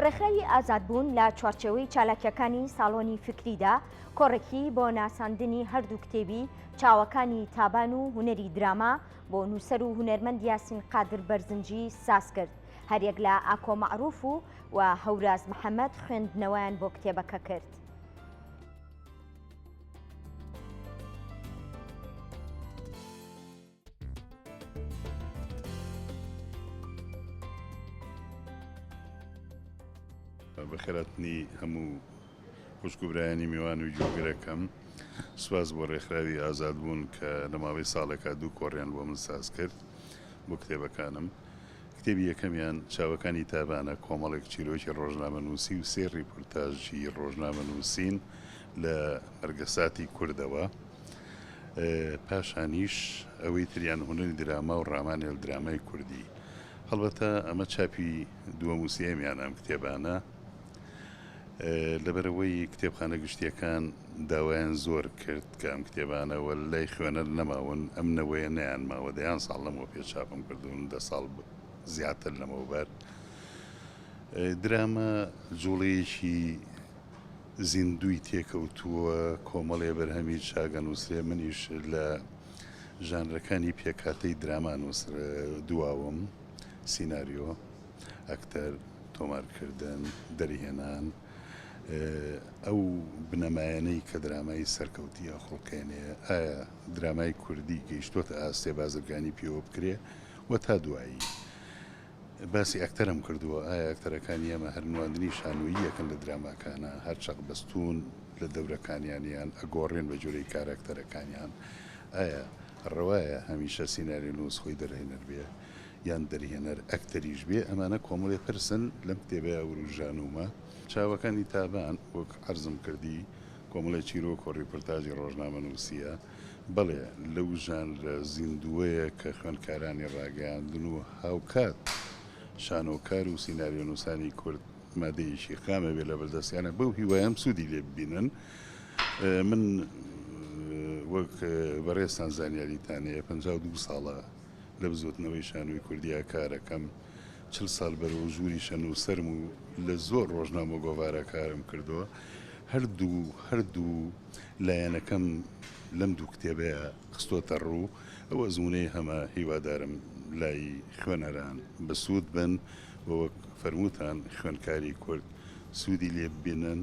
ڕێکخراوی ئازادبوون لە چوارچێوەی چالاکیەکانی ساڵۆنی فکریدا کۆڕێکی بۆ ناساندنی هەردوو کتێبی چاوەکانی تابان و هونەری دراما بۆ نووسەر و هونەرمەند یاسین قادر بەرزنجی ساز کرد. هەریەک لە ئاکۆ مەعروف و هەوراز محەممەد خوێندنەوەیان بۆ کتێبەکە کرد. بەخێراتنی هەموو خوشکوبرایانی میوان و جوگرەکەم سواز بۆ ڕێکخراوی ئازادبوون کە لە ماوەی ساڵێکا دوو کۆڕیان بۆ من ساز کرد بۆ کتێبەکانم. کتێبی یەکەمیان چاوەکانی تابانە، کۆمەڵێک چیرۆکی ڕۆژنامە نووسی و سێ ریپۆرتاژی ڕۆژنامە نووسین لە مەرگەساتی کوردەوە. پاشانیش ئەوەی تریان هونەری دراما و ڕامانێ لە درامای کوردی. هەڵبەتە ئەمە چاپی دووەم و سێمیان ئەم کتێبانە لەبەرەوەی کتێبخانە گشتیەکان داوایان زۆر کرد کە ئەم کتێبانەوە لای خوێنەر نەماون، ئەم نەوەیە نەیان ماوە دەیان ساڵ لەمەوە پێ چاپم کردوون، 10 ساڵ زیاتر لەمەوبەر. درامە جوڵەیەکی زیندوی تێکەوتووە، کۆمەڵێ بەرهەمی چاگە نووسێ. منیش لە ژانرەکانی پێکاتەی دراما دواوم، سیناریۆ، ئەکتەر، تۆمارکردن، دەریهێنان، ئەو بنەمایانەی کە درامای سەرکەوتیە خوڵکێنێ. ئایا درامای کوردی گەیشتۆتە ئاستێ بازرگانی پێوە بکرێ و تا دوایی باسی ئەکتەرم کردووە. ئایا ئەکتەرەکانی ئەمە هەر نواندنی شانۆیی یەکەن لە دراماکانە، هەر چەق بەستون لە دەورەکانیانیان ئەگۆڕێن بە جۆرەی کارەکتەرەکانیان. ئایا ڕەوایە هەمیشە سیناری نووس خۆی دەرهێنەر بێ یان دەریهێنەر ئەکتەریش بێ؟ ئەمانە کۆمەڵێ پرسن لەم کتێبەیە وروژانومە. چاوەکانی تابان وەک عەرزم کردی کۆمەڵی چیرۆک و ریپۆرتاژی ڕۆژنامە نووسیە. بەڵێ لەو ژانرە زیندووەیە کە خوێندکارانی ڕاگەیاندن و هاوکات شانۆکار و سیناریۆ نووسانی کورد مادەیەکی خامە بێ لە بەردەستیانە، بەو هیوایەم سوودی لێ ببینن. من وەک بەڕێستان زانیاریتانەیە 52 ساڵە لە بزوتنەوەی شانۆی کوردیا کارەکەم. 40 ساڵ بەرەو ژووری شەن و سەرم و لە زۆر ڕۆژنامە گۆڤارە کارم کردووە. هەردوو لایەنەکەم لەم دوو کتێبەیە خستۆتە ڕوو. ئەوە زمونەی هەمە هیوادارم لای خوێنەران بەسوود بن، وەک فەرمووتان خوێندکاری کورد سوودی لێ ببینن.